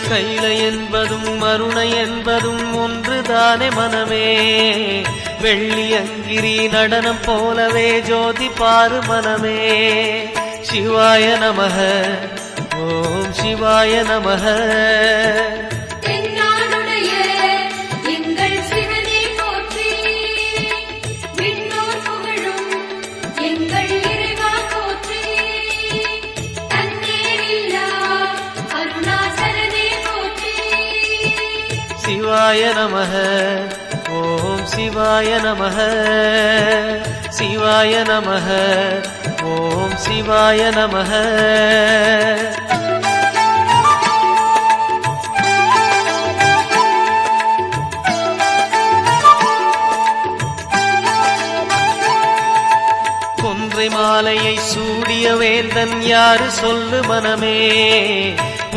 கைலை என்பதும் மருணை என்பதும் ஒன்றுதானே மனமே. வெள்ளியங்கிரி நடனம் போலவே ஜோதி பாரு மனமே. சிவாய நமக ஓம் சிவாய நமக. சிவாய நமக ஓம் சிவாய நமக. சிவாய நமக ஓம் சிவாய நமக. கொன்றை மாலையை சூடிய வேந்தன் யாரு சொல்லு மனமே.